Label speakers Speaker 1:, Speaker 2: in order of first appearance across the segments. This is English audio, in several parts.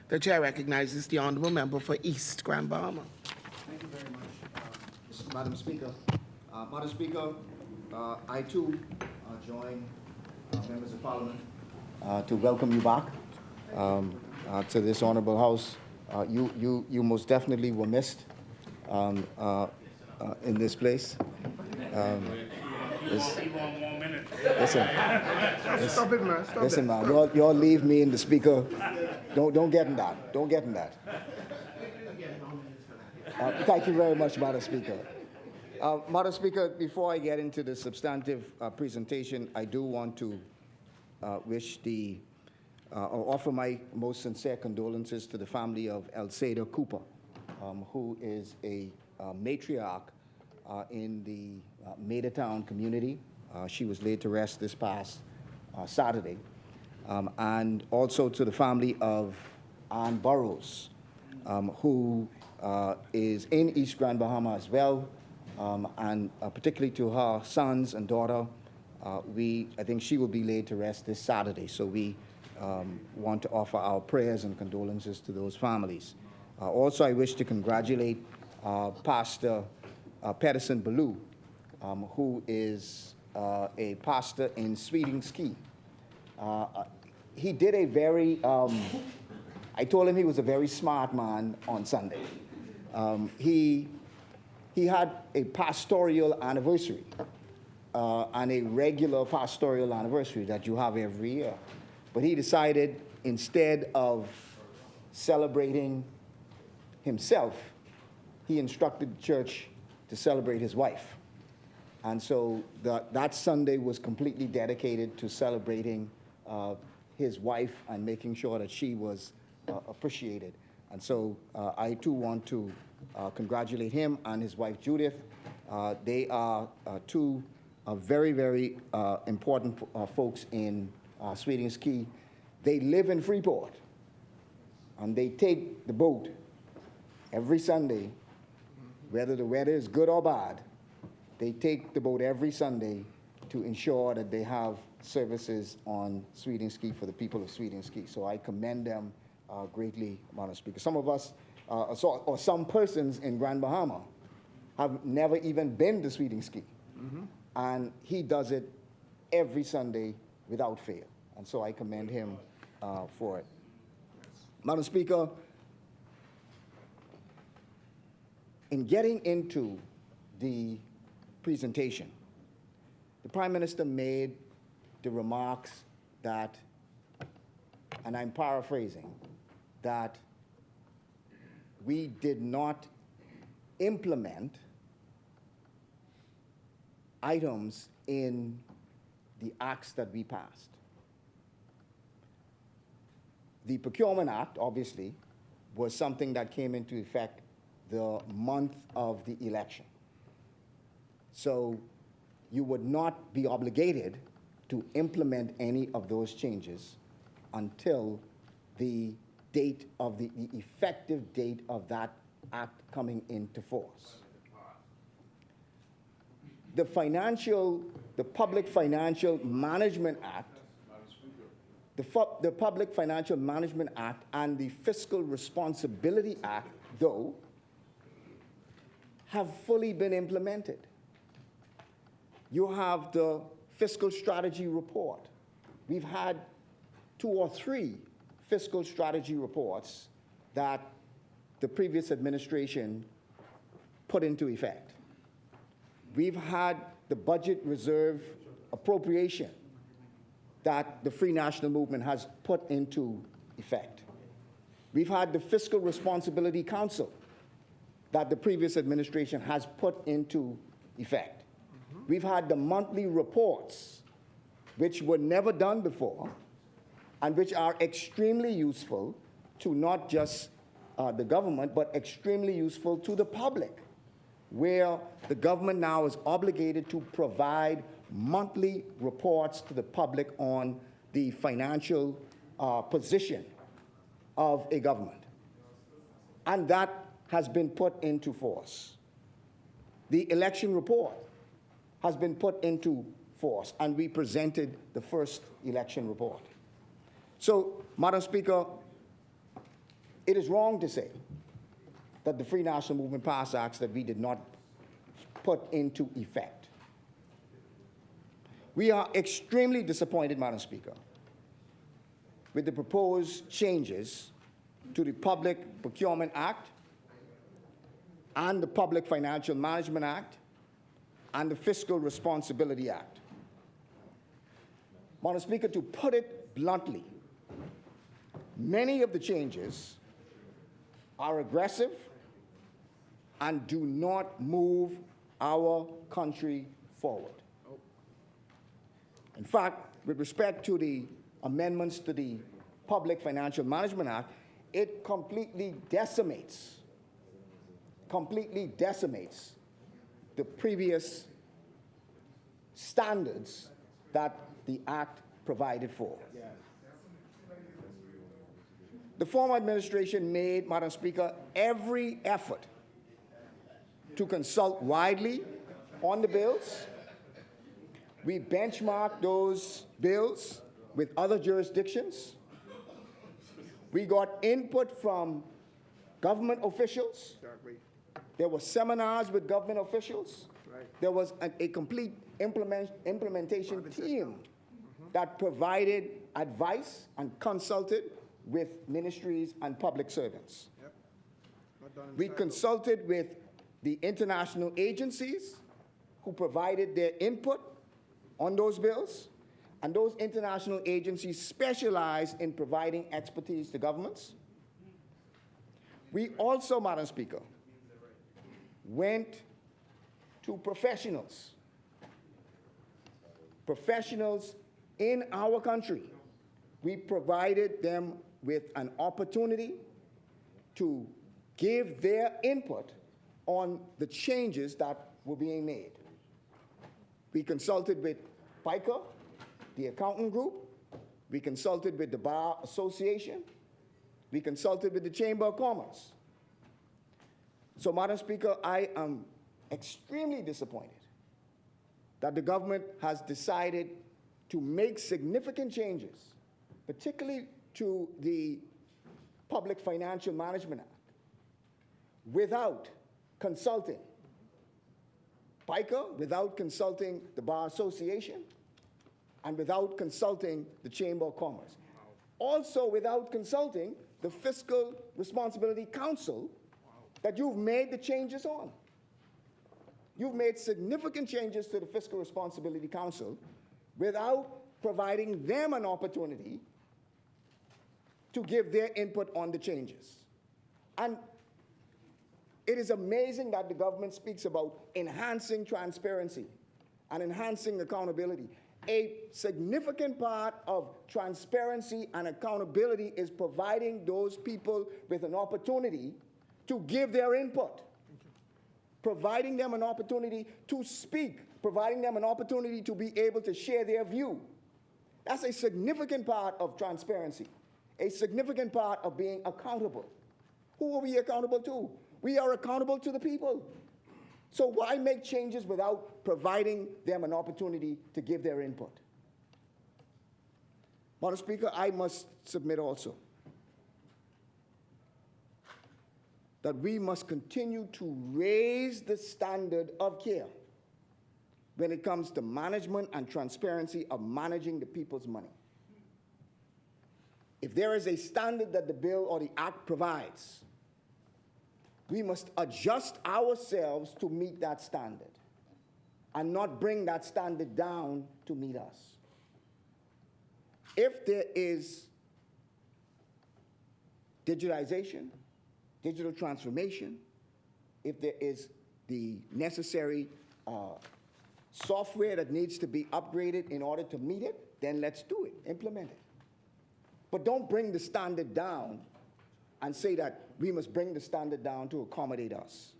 Speaker 1: The chair recognizes the honourable member for East Grand Bahama.
Speaker 2: Thank you very much, Madam Speaker. Madam Speaker, I too join members of Parliament to welcome you back to this honourable House. You most definitely were missed in this place. Listen,
Speaker 1: Stop it, man. Stop
Speaker 2: listen, man. Y'all leave me and the Speaker. Don't get in that. Don't get in that. Thank you very much, Madam Speaker. Madam Speaker, before I get into the substantive presentation, I do want to offer my most sincere condolences to the family of Elsada Cooper, who is a matriarch in the Maidatown community. She was laid to rest this past Saturday. And also to the family of Ann Burrows, who is in East Grand Bahama as well, and particularly to her sons and daughter. I think she will be laid to rest this Saturday, so we want to offer our prayers and condolences to those families. Also, I wish to congratulate Pastor Pedersen Ballou, who is a pastor in Sweeting Ski. He did a very, I told him he was a very smart man on Sunday. He had a pastoral anniversary and a regular pastoral anniversary that you have every year. But he decided, instead of celebrating himself, he instructed the church to celebrate his wife. And so that Sunday was completely dedicated to celebrating his wife and making sure that she was appreciated. And so I too want to congratulate him and his wife Judith. They are two very, very important folks in Sweeting Ski. They live in Freeport, and they take the boat every Sunday, whether the weather is good or bad. They take the boat every Sunday to ensure that they have services on Sweeting Ski for the people of Sweeting Ski. So I commend them greatly, Madam Speaker. Some of us, or some persons in Grand Bahama, have never even been to Sweeting Ski. And he does it every Sunday without fail. And so I commend him for it. Madam Speaker, in getting into the presentation, the Prime Minister made the remarks that, and I'm paraphrasing, that we did not implement items in the acts that we passed. The Procurement Act, obviously, was something that came into effect the month of the election. So you would not be obligated to implement any of those changes until the date of the effective date of that act coming into force. The Public Financial Management Act, the Public Financial Management Act and the Fiscal Responsibility Act, though, have fully been implemented. You have the Fiscal Strategy Report. We've had 2 or 3 fiscal strategy reports that the previous administration put into effect. We've had the budget reserve appropriation that the Free National Movement has put into effect. We've had the Fiscal Responsibility Council that the previous administration has put into effect. We've had the monthly reports, which were never done before, and which are extremely useful to not just the government, but extremely useful to the public, where the government now is obligated to provide monthly reports to the public on the financial position of a government. And that has been put into force. The election report has been put into force, and we presented the first election report. So, Madam Speaker, It is wrong to say that the Free National Movement passed acts that we did not put into effect. We are extremely disappointed, Madam Speaker, with the proposed changes to the Public Procurement Act and the Public Financial Management Act and the Fiscal Responsibility Act. Madam Speaker, to put it bluntly, many of the changes are aggressive and do not move our country forward. In fact, with respect to the amendments to the Public Financial Management Act, it completely decimates the previous standards that the Act provided for. The former administration made, Madam Speaker, every effort to consult widely on the bills. We benchmarked those bills with other jurisdictions. We got input from government officials. There were seminars with government officials. There was a complete implementation team that provided advice and consulted with ministries and public servants. We consulted with the international agencies who provided their input on those bills, and those international agencies specialize in providing expertise to governments. We also, Madam Speaker, went to professionals in our country. We provided them with an opportunity to give their input on the changes that were being made. We consulted with PICA, the accountant group. We consulted with the Bar Association. We consulted with the Chamber of Commerce. So, Madam Speaker, I am extremely disappointed that the government has decided to make significant changes, particularly to the Public Financial Management Act, without consulting PICA, without consulting the Bar Association, and without consulting the Chamber of Commerce. Also without consulting the Fiscal Responsibility Council that you've made the changes on. You've made significant changes to the Fiscal Responsibility Council without providing them an opportunity to give their input on the changes. And it is amazing that the government speaks about enhancing transparency and enhancing accountability. A significant part of transparency and accountability is providing those people with an opportunity to give their input, providing them an opportunity to speak, providing them an opportunity to be able to share their view. That's a significant part of transparency, a significant part of being accountable. Who are we accountable to? We are accountable to the people. So why make changes without providing them an opportunity to give their input? Madam Speaker, I must submit also that we must continue to raise the standard of care when it comes to management and transparency of managing the people's money. If there is a standard that the bill or the act provides, we must adjust ourselves to meet that standard and not bring that standard down to meet us. If there is digitalization, digital transformation, if there is the necessary software that needs to be upgraded in order to meet it, then let's do it, implement it. But don't bring the standard down and say that we must bring the standard down to accommodate us.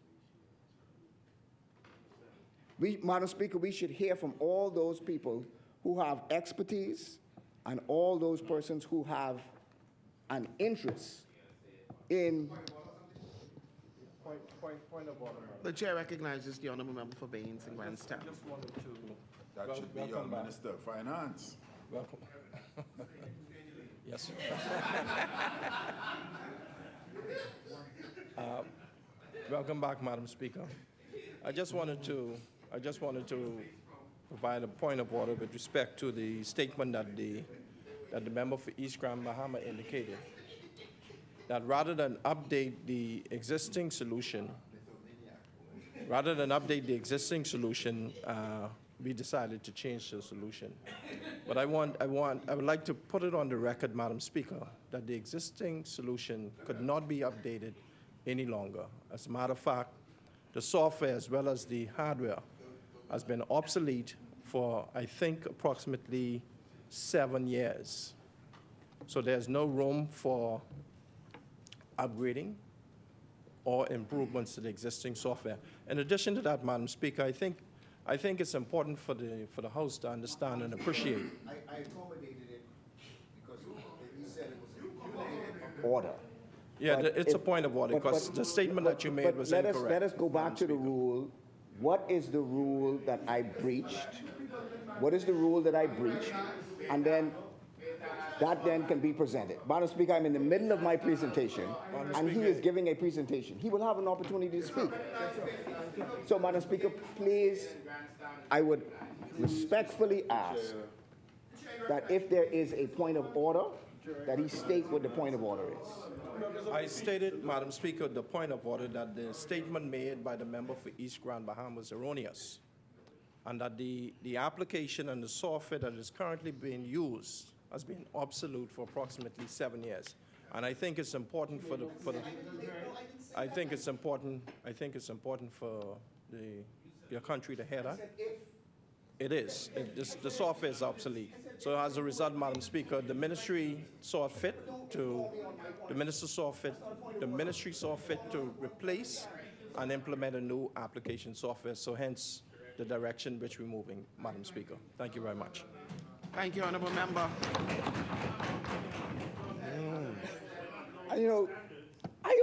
Speaker 2: Madam Speaker, we should hear from all those people who have expertise and all those persons who have an interest in...
Speaker 3: Point of order.
Speaker 1: The chair recognizes the honourable member for Baines and Grandstand.
Speaker 3: Just wanted to...
Speaker 4: That should be your Minister of Finance.
Speaker 3: Welcome. Yes, sir. Welcome back, Madam Speaker. I just wanted to provide a point of order with respect to the statement that the member for East Grand Bahama indicated, that rather than update the existing solution, we decided to change the solution. But I would like to put it on the record, Madam Speaker, that the existing solution could not be updated any longer. As a matter of fact, the software as well as the hardware has been obsolete for, I think, approximately 7 years. So there's no room for upgrading or improvements to the existing software. In addition to that, Madam Speaker, I think it's important for the House to understand and appreciate.
Speaker 2: I accommodated it because he said it was an order.
Speaker 3: Yeah,
Speaker 2: But
Speaker 3: it's a point of order, because the statement that you made was incorrect.
Speaker 2: Let us go back to the rule. What is the rule that I breached? What is the rule that I breached? And then that then can be presented. Madam Speaker, I'm in the middle of my presentation, and he is giving a presentation. He will have an opportunity to speak. So, Madam Speaker, please, I would respectfully ask that if there is a point of order, that he state what the point of order is.
Speaker 3: I stated, Madam Speaker, the point of order that the statement made by the member for East Grand Bahama was erroneous, and that the application and the software that is currently being used has been obsolete for approximately 7 years. And I think it's important I think it's important for your country to hear that. It is. The software is obsolete. So as a result, Madam Speaker, the ministry saw fit to replace and implement a new application software. So hence the direction which we're moving, Madam Speaker. Thank you very much.
Speaker 1: Thank you, Honourable Member.
Speaker 2: You know, I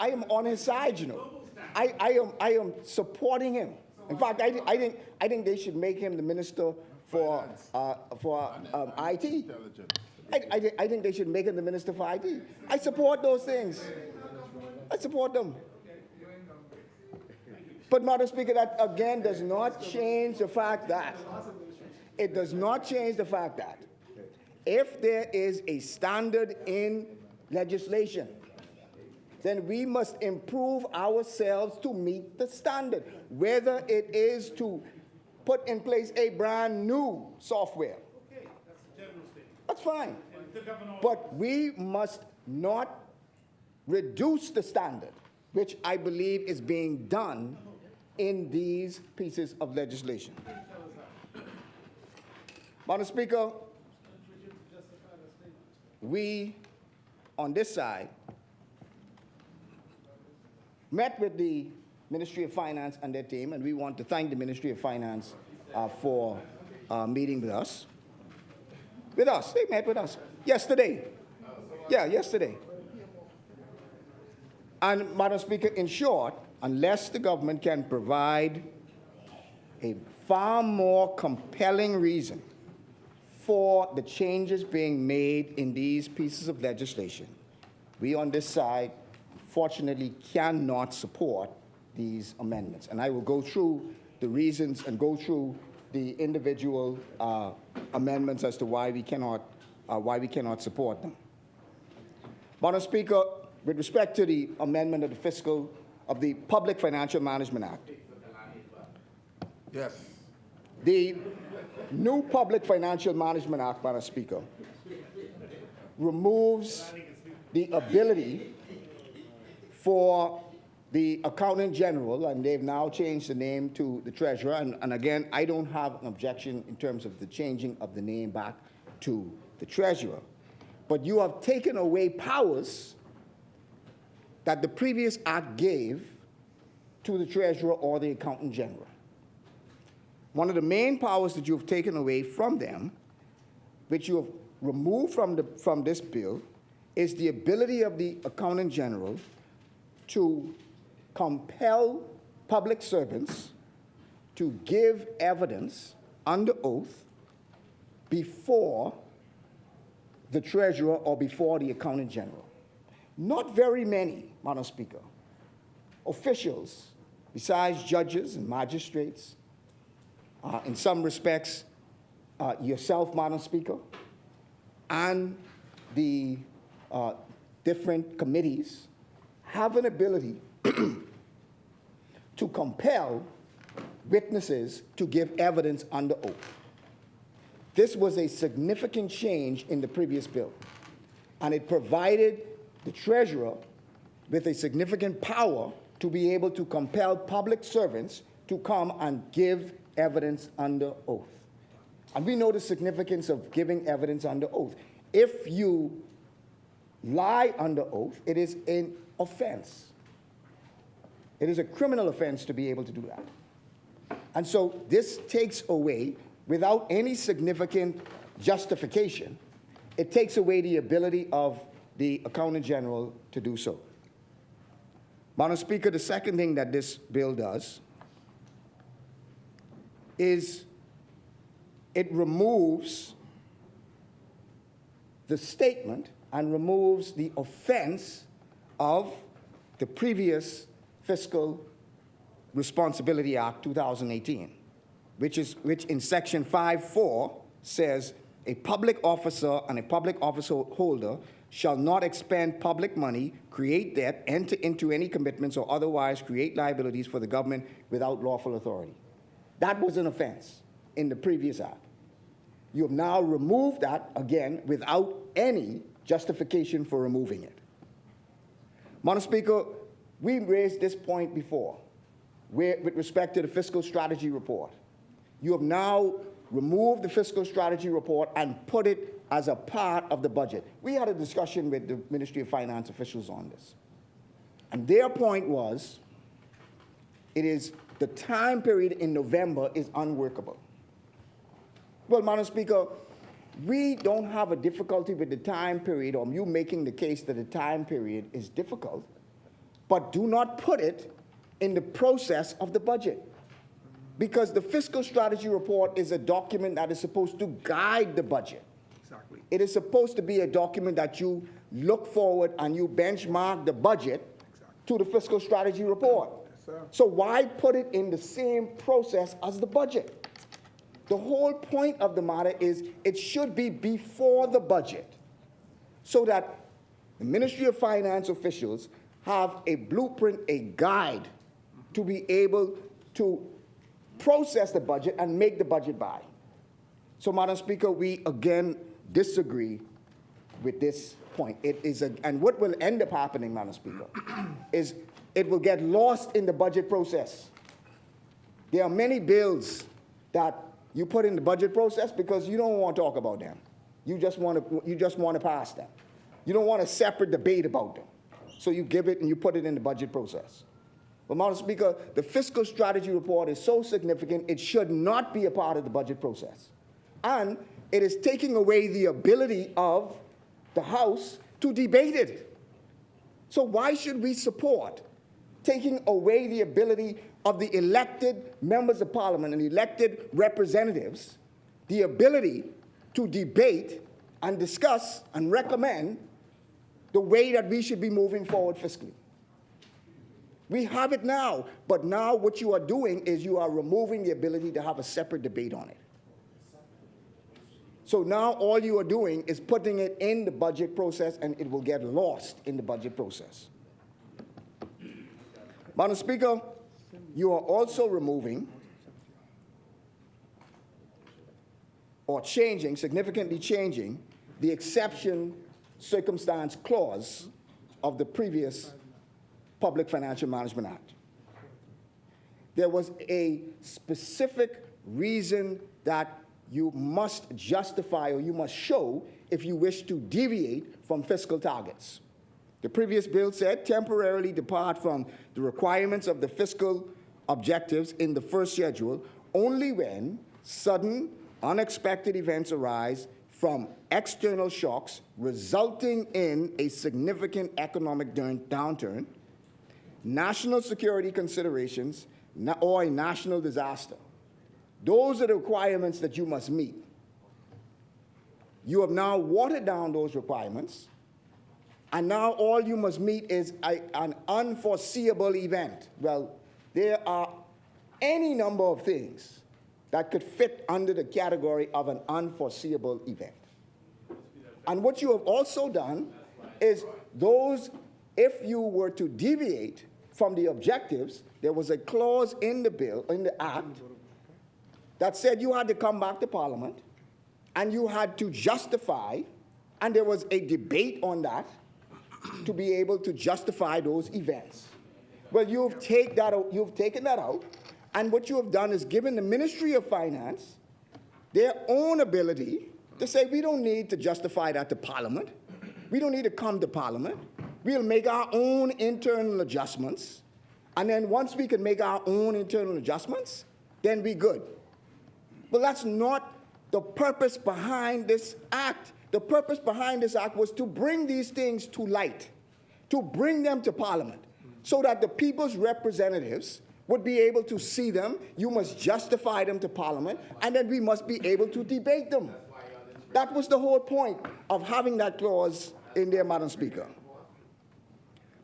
Speaker 2: am on his side. You know, I am supporting him. In fact, I think they should make him the minister for IT. I think they should make him the minister for IT. I support those things. I support them. But, Madam Speaker, that again does not change the fact that if there is a standard in legislation, then we must improve ourselves to meet the standard, whether it is to put in place a brand new software. That's fine. But we must not reduce the standard, which I believe is being done in these pieces of legislation. Madam Speaker, we on this side met with the Ministry of Finance and their team, and we want to thank the Ministry of Finance for meeting with us. They met with us yesterday. Yeah, yesterday. And, Madam Speaker, in short, unless the government can provide a far more compelling reason for the changes being made in these pieces of legislation, we on this side, fortunately, cannot support these amendments. And I will go through the reasons and go through the individual amendments as to why we cannot support them. Madam Speaker, with respect to the amendment of the Public Financial Management Act.
Speaker 4: Yes.
Speaker 2: The new Public Financial Management Act, Madam Speaker, removes the ability for the Accountant General, and they've now changed the name to the Treasurer, and again, I don't have an objection in terms of the changing of the name back to the Treasurer. But you have taken away powers that the previous act gave to the Treasurer or the Accountant General. One of the main powers that you've taken away from them, which you have removed from this bill, is the ability of the Accountant General to compel public servants to give evidence under oath before the Treasurer or before the Accountant General. Not very many, Madam Speaker, officials, besides judges and magistrates, in some respects, yourself, Madam Speaker, and the different committees have an ability to compel witnesses to give evidence under oath. This was a significant change in the previous bill, and it provided the treasurer with a significant power to be able to compel public servants to come and give evidence under oath. And we know the significance of giving evidence under oath. If you lie under oath, it is an offense. It is a criminal offense to be able to do that. And so this takes away, without any significant justification, it takes away the ability of the Accountant General to do so. Madam Speaker, the second thing that this bill does is it removes the statement and removes the offense of the previous Fiscal Responsibility Act 2018, which in Section 5.4 says a public officer and a public office holder shall not expend public money, create debt, enter into any commitments, or otherwise create liabilities for the government without lawful authority. That was an offense in the previous act. You have now removed that, again, without any justification for removing it. Madam Speaker, we raised this point before with respect to the fiscal strategy report. You have now removed the fiscal strategy report and put it as a part of the budget. We had a discussion with the Ministry of Finance officials on this. And their point was, the time period in November is unworkable. Well, Madam Speaker, we don't have a difficulty with the time period, or you making the case that the time period is difficult, but do not put it in the process of the budget. Because the fiscal strategy report is a document that is supposed to guide the budget.
Speaker 4: Exactly.
Speaker 2: It is supposed to be a document that you look forward and you benchmark the budget to the fiscal strategy report.
Speaker 4: Yes, sir.
Speaker 2: So why put it in the same process as the budget? The whole point of the matter is it should be before the budget, so that the Ministry of Finance officials have a blueprint, a guide, to be able to process the budget and make the budget by. So, Madam Speaker, we again disagree with this point. And what will end up happening, Madam Speaker, is it will get lost in the budget process. There are many bills that you put in the budget process because you don't want to talk about them. You just want to pass them. You don't want a separate debate about them. So you give it and you put it in the budget process. But, Madam Speaker, the fiscal strategy report is so significant, it should not be a part of the budget process. And it is taking away the ability of the House to debate it. So why should we support taking away the ability of the elected members of Parliament and elected representatives, the ability to debate and discuss and recommend the way that we should be moving forward fiscally? We have it now, but now what you are doing is you are removing the ability to have a separate debate on it. So now all you are doing is putting it in the budget process, and it will get lost in the budget process. Madam Speaker, you are also removing or changing, significantly changing, the exception circumstance clause of the previous Public Financial Management Act. There was a specific reason that you must justify or you must show if you wish to deviate from fiscal targets. The previous bill said temporarily depart from the requirements of the fiscal objectives in the first schedule only when sudden, unexpected events arise from external shocks resulting in a significant economic downturn, national security considerations, or a national disaster. Those are the requirements that you must meet. You have now watered down those requirements and now all you must meet is an unforeseeable event. Well, there are any number of things that could fit under the category of an unforeseeable event. And what you have also done is those, if you were to deviate from the objectives, there was a clause in the bill, in the act, that said you had to come back to Parliament and you had to justify, and there was a debate on that, to be able to justify those events. Well, you've taken that out, and what you have done is given the Ministry of Finance their own ability to say, we don't need to justify that to Parliament. We don't need to come to Parliament. We'll make our own internal adjustments, and then once we can make our own internal adjustments, then we're good. Well, that's not the purpose behind this act. The purpose behind this act was to bring these things to light, to bring them to Parliament, so that the people's representatives would be able to see them. You must justify them to Parliament, and then we must be able to debate them. That was the whole point of having that clause in there, Madam Speaker.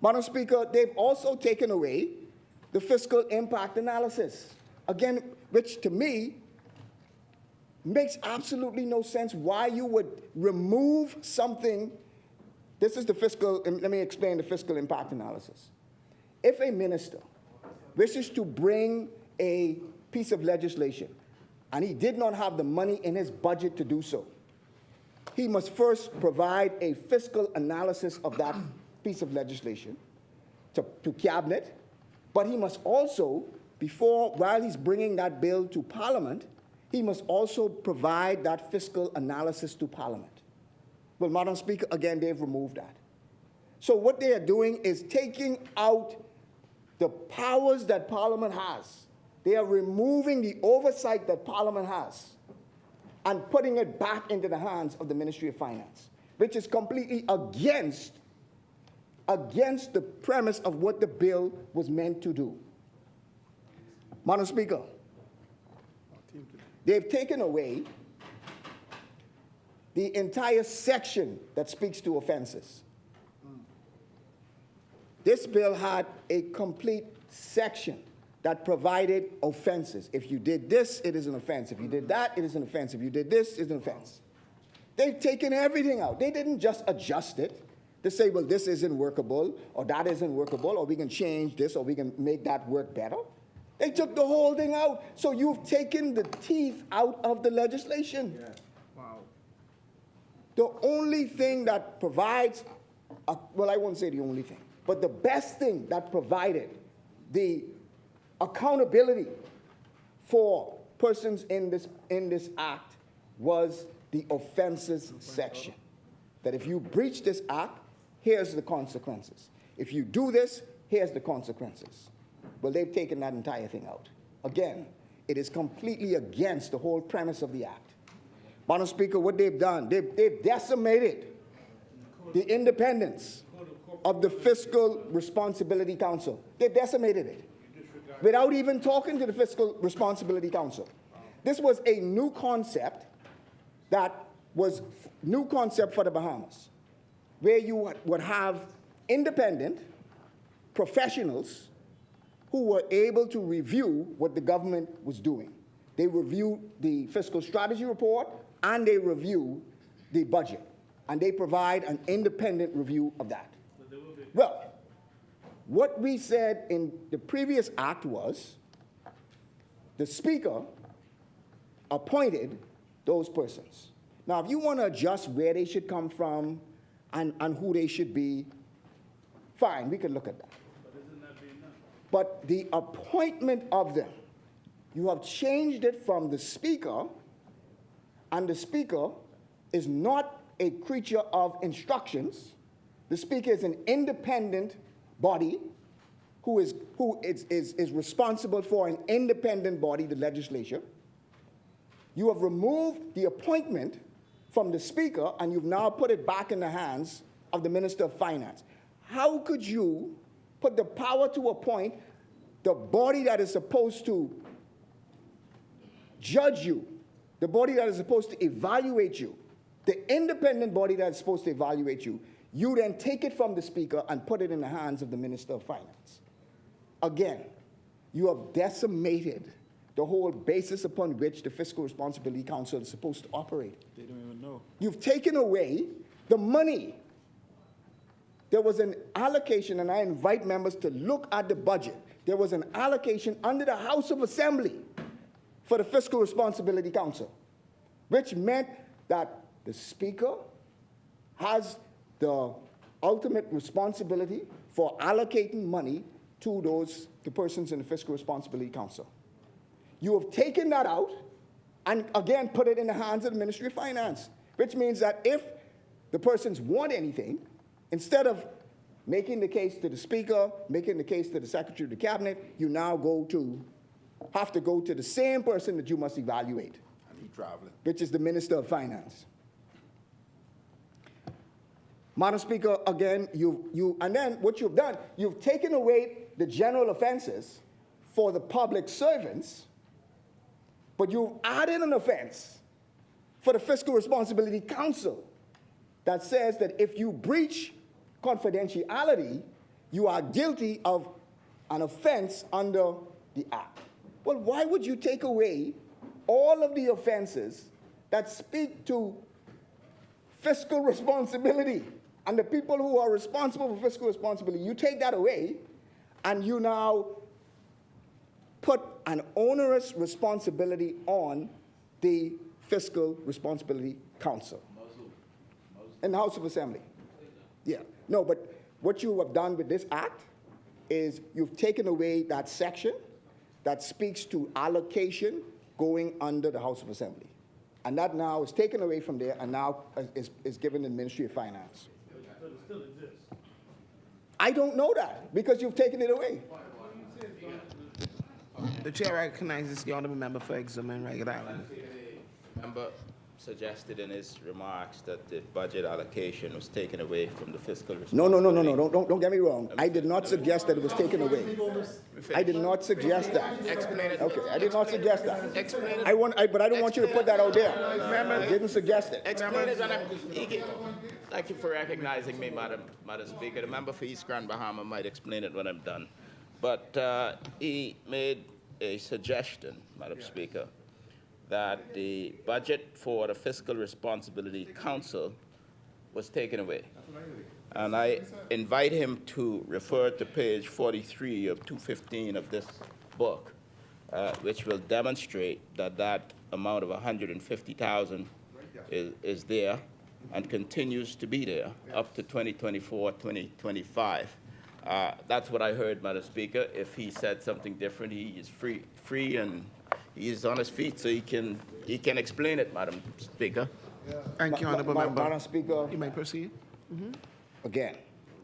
Speaker 2: Madam Speaker, they've also taken away the fiscal impact analysis, again, which to me makes absolutely no sense why you would remove something. This is the fiscal, let me explain the fiscal impact analysis. If a minister wishes to bring a piece of legislation and he did not have the money in his budget to do so, he must first provide a fiscal analysis of that piece of legislation to Cabinet, but he must also, while he's bringing that bill to Parliament, he must also provide that fiscal analysis to Parliament. Well, Madam Speaker, again, they've removed that. So what they are doing is taking out the powers that Parliament has. They are removing the oversight that Parliament has and putting it back into the hands of the Ministry of Finance, which is completely against the premise of what the bill was meant to do. Madam Speaker, they've taken away the entire section that speaks to offenses. This bill had a complete section that provided offenses. If you did this, it is an offense. If you did that, it is an offense. If you did this, it's an offense. They've taken everything out. They didn't just adjust it to say, well, this isn't workable, or that isn't workable, or we can change this, or we can make that work better. They took the whole thing out. So you've taken the teeth out of the legislation.
Speaker 4: Yes. Wow.
Speaker 2: The only thing that provides, well, I won't say the only thing, but the best thing that provided the accountability for persons in this act was the offenses section. That if you breach this act, here's the consequences. If you do this, here's the consequences. Well, they've taken that entire thing out. Again, it is completely against the whole premise of the act. Madam Speaker, what they've done, they've decimated the independence of the Fiscal Responsibility Council. They've decimated it without even talking to the Fiscal Responsibility Council. This was a new concept that was new concept for the Bahamas, where you would have independent professionals who were able to review what the government was doing. They review the fiscal strategy report and they review the budget, and they provide an independent review of that. Well, what we said in the previous act was the Speaker appointed those persons. Now, if you want to adjust where they should come from and who they should be, fine, we can look at that. But the appointment of them, you have changed it from the Speaker, and the Speaker is not a creature of instructions. The Speaker is an independent body who is responsible for an independent body, the legislature. You have removed the appointment from the Speaker, and you've now put it back in the hands of the Minister of Finance. How could you put the power to appoint the body that is supposed to judge you, the body that is supposed to evaluate you, the independent body that is supposed to evaluate you? You then take it from the Speaker and put it in the hands of the Minister of Finance. Again, you have decimated the whole basis upon which the Fiscal Responsibility Council is supposed to operate.
Speaker 4: They don't even know.
Speaker 2: You've taken away the money. There was an allocation, and I invite members to look at the budget. There was an allocation under the House of Assembly for the Fiscal Responsibility Council, which meant that the Speaker has the ultimate responsibility for allocating money to the persons in the Fiscal Responsibility Council. You have taken that out and again put it in the hands of the Ministry of Finance, which means that if the persons want anything, instead of making the case to the Speaker, making the case to the Secretary of the Cabinet, you now have to go to the same person that you must evaluate,
Speaker 4: And he traveling.
Speaker 2: which is the Minister of Finance. Madam Speaker, again, and then what you've done, you've taken away the general offenses for the public servants, but you've added an offense for the Fiscal Responsibility Council that says that if you breach confidentiality, you are guilty of an offense under the Act. Well, why would you take away all of the offenses that speak to fiscal responsibility and the people who are responsible for fiscal responsibility? You take that away, and you now put an onerous responsibility on the Fiscal Responsibility Council in the House of Assembly. Yeah. No, but what you have done with this act is you've taken away that section that speaks to allocation going under the House of Assembly. And that now is taken away from there and now is given to the Ministry of Finance.
Speaker 5: But it still exists.
Speaker 2: I don't know that because you've taken it away.
Speaker 1: The chair recognizes the honourable member for Exum and Ragged Island.
Speaker 6: Member suggested in his remarks that the budget allocation was taken away from the fiscal
Speaker 2: No,
Speaker 6: responsibility.
Speaker 2: don't get me wrong. I did not suggest that it was taken away. I did not suggest that.
Speaker 6: Explain it.
Speaker 2: Okay, I did not suggest that.
Speaker 6: Explain it.
Speaker 2: But I don't want you to put that out there. I didn't suggest it.
Speaker 6: Explain it, and thank you for recognizing me, Madam Speaker. The member for East Grand Bahama might explain it when I'm done. But he made a suggestion, Madam Speaker, that the budget for the Fiscal Responsibility Council was taken away. And I invite him to refer to page 43 of 215 of this book, which will demonstrate that that amount of 150,000 is there and continues to be there up to 2024, 2025. That's what I heard, Madam Speaker. If he said something different, he is free and he is on his feet, so he can explain it, Madam Speaker.
Speaker 1: Thank you, honourable member.
Speaker 2: Madam Speaker,
Speaker 1: You may proceed.
Speaker 2: again,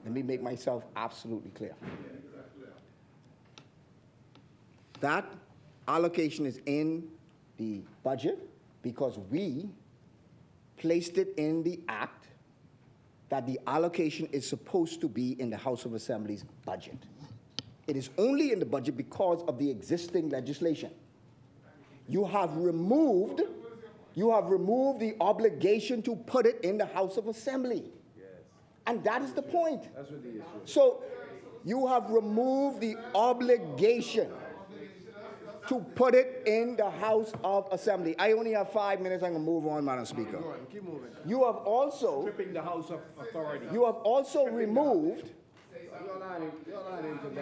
Speaker 2: let me make myself absolutely clear. That allocation is in the budget because we placed it in the act that the allocation is supposed to be in the House of Assembly's budget. It is only in the budget because of the existing legislation. You have removed the obligation to put it in the House of Assembly. And that is the point. That's what the issue is. So you have removed the obligation to put it in the House of Assembly. I only have 5 minutes. I'm going to move on, Madam Speaker.
Speaker 4: Keep moving.
Speaker 2: You have also
Speaker 4: Tripping the House of Authority.
Speaker 2: You have also removed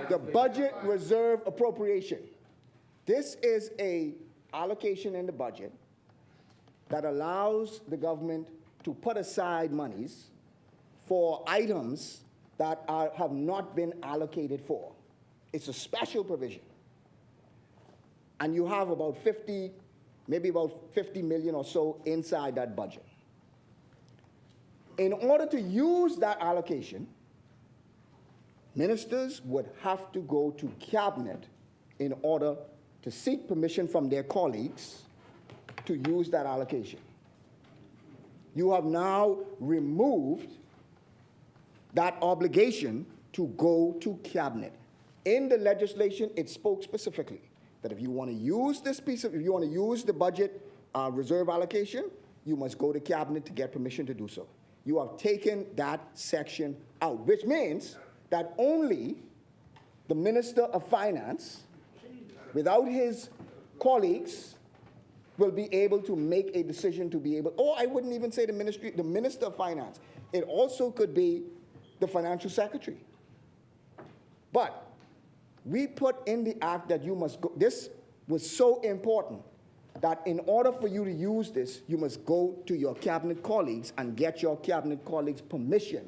Speaker 2: the budget reserve appropriation. This is a allocation in the budget that allows the government to put aside monies for items that have not been allocated for. It's a special provision. And you have about 50, maybe about 50 million or so inside that budget. In order to use that allocation, ministers would have to go to cabinet in order to seek permission from their colleagues to use that allocation. You have now removed that obligation to go to cabinet. In the legislation, it spoke specifically that if you want to use the budget reserve allocation, you must go to cabinet to get permission to do so. you have taken that section out, which means that only the Minister of Finance, without his colleagues, will be able to make a decision to be able, or I wouldn't even say the Minister of Finance. It also could be the Financial Secretary. But we put in the act that you must go, this was so important that in order for you to use this, you must go to your cabinet colleagues and get your cabinet colleagues' permission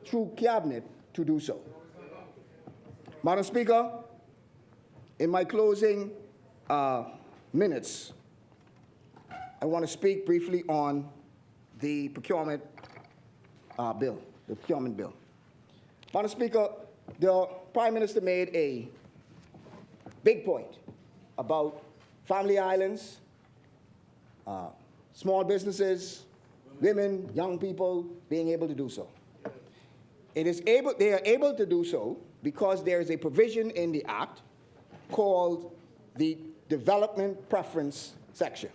Speaker 2: through cabinet to do so. Madam Speaker, in my closing minutes, I want to speak briefly on the procurement bill, the procurement bill. Madam Speaker, the Prime Minister made a big point about family islands, small businesses, women, young people being able to do so. They are able to do so because there is a provision in the Act called the Development Preference Section.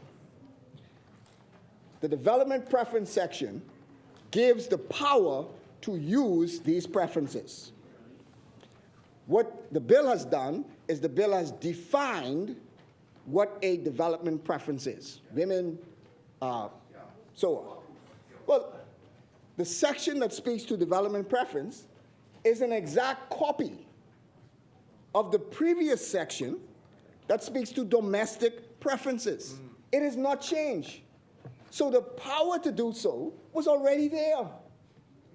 Speaker 2: The Development Preference Section gives the power to use these preferences. What the bill has done is the bill has defined what a development preference is. Women, so on. Well, the section that speaks to development preference is an exact copy of the previous section that speaks to domestic preferences. It is not changed. So the power to do so was already there.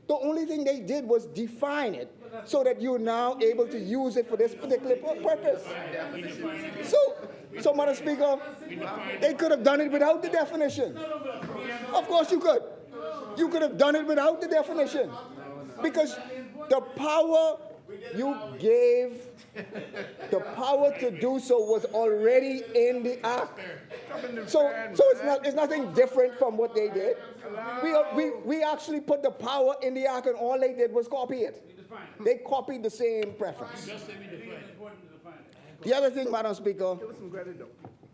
Speaker 2: The only thing they did was define it so that you're now able to use it for this particular purpose. So, Madam Speaker, they could have done it without the definition. Of course you could. You could have done it without the definition. Because the power you gave, the power to do so was already in the Act. So it's nothing different from what they did. We actually put the power in the Act, and all they did was copy it. They copied the same preference. The other thing, Madam Speaker,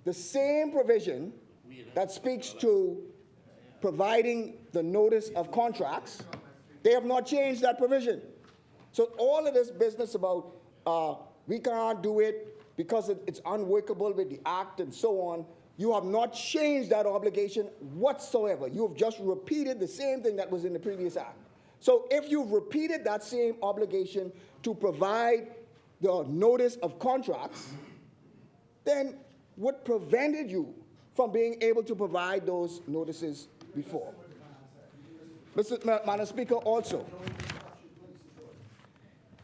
Speaker 2: the same provision that speaks to providing the notice of contracts, they have not changed that provision. So all of this business about we cannot do it because it's unworkable with the Act and so on, you have not changed that obligation whatsoever. You have just repeated the same thing that was in the previous Act. So if you've repeated that same obligation to provide the notice of contracts, then what prevented you from being able to provide those notices before? Madam Speaker, also,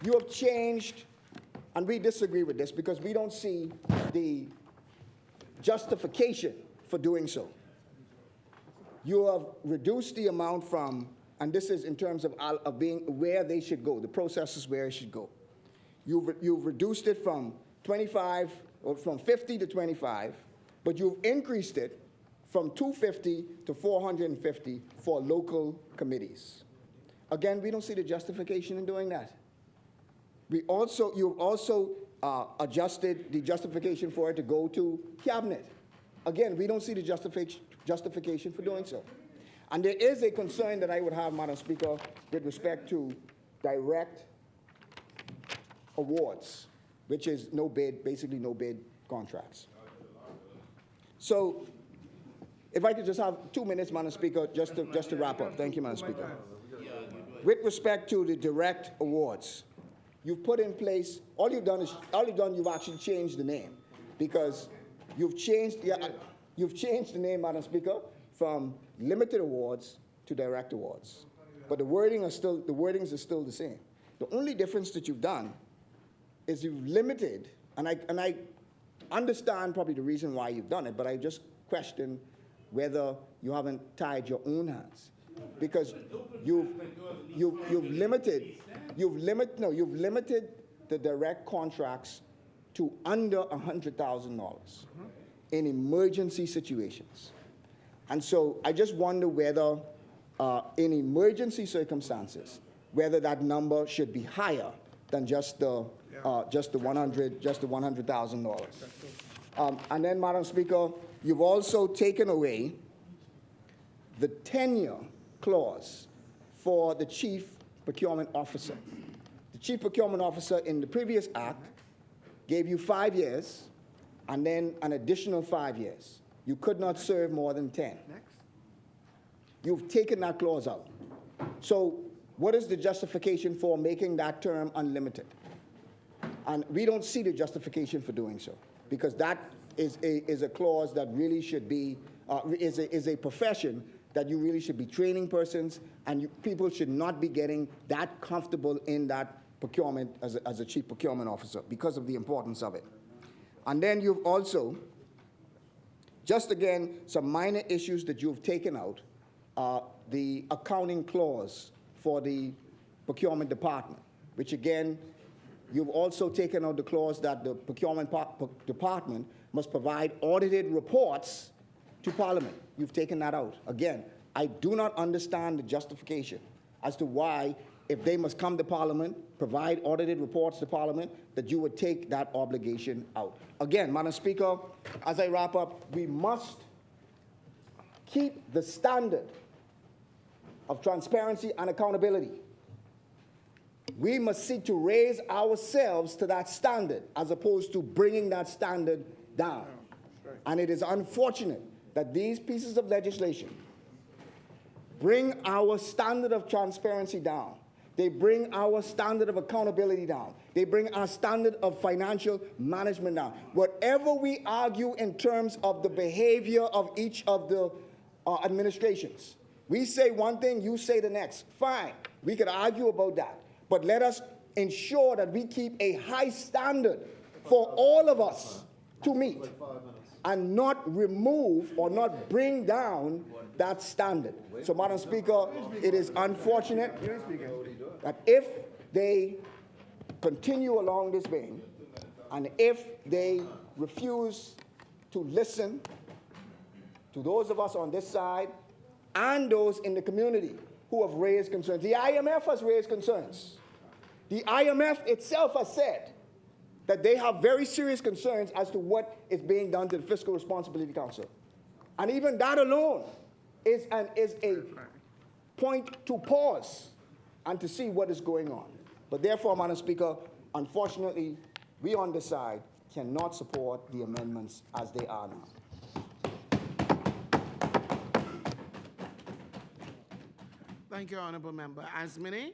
Speaker 2: you have changed, and we disagree with this because we don't see the justification for doing so. You have reduced the amount from, and this is in terms of being where they should go, the processes where it should go. You've reduced it from 25, or from 50 to 25, but you've increased it from 250 to 450 for local committees. Again, we don't see the justification in doing that. You've also adjusted the justification for it to go to cabinet. Again, we don't see the justification for doing so. And there is a concern that I would have, Madam Speaker, with respect to direct awards, which is no bid, basically no bid contracts. So if I could just have 2 minutes, Madam Speaker, just to wrap up. Thank you, Madam Speaker. With respect to the direct awards, you've put in place, you've actually changed the name, because you've changed the name, Madam Speaker, from limited awards to direct awards. But the wordings are still the same. The only difference that you've done is you've limited, and I understand probably the reason why you've done it, but I just question whether you haven't tied your own hands, because you've limited the direct contracts to under $100,000 in emergency situations. And so I just wonder whether in emergency circumstances, whether that number should be higher than just the $100,000. And then, Madam Speaker, you've also taken away the tenure clause for the chief procurement officer. The chief procurement officer in the previous act gave you 5 years and then an additional 5 years. You could not serve more than 10. You've taken that clause out. So what is the justification for making that term unlimited? And we don't see the justification for doing so, because that is a clause that really should be, is a profession that you really should be training persons, and people should not be getting that comfortable in that procurement as a chief procurement officer because of the importance of it. And then you've also, just again, some minor issues that you've taken out, the accounting clause for the procurement department, which again, you've also taken out the clause that the procurement department must provide audited reports to Parliament. You've taken that out. Again, I do not understand the justification as to why, if they must come to Parliament, provide audited reports to Parliament, that you would take that obligation out. Again, Madam Speaker, as I wrap up, we must keep the standard of transparency and accountability. We must seek to raise ourselves to that standard as opposed to bringing that standard down. And it is unfortunate that these pieces of legislation bring our standard of transparency down. They bring our standard of accountability down. They bring our standard of financial management down. Whatever we argue in terms of the behavior of each of the administrations, we say one thing, you say the next. Fine, we could argue about that. But let us ensure that we keep a high standard for all of us to meet and not remove or not bring down that standard. So, Madam Speaker, it is unfortunate that if they continue along this vein and if they refuse to listen to those of us on this side and those in the community who have raised concerns. The IMF has raised concerns. The IMF itself has said that they have very serious concerns as to what is being done to the Fiscal Responsibility Council. And even that alone is a point to pause and to see what is going on. But therefore, Madam Speaker, unfortunately, we on this side cannot support the amendments as they are now.
Speaker 1: Thank you, Honourable Member. Asmini?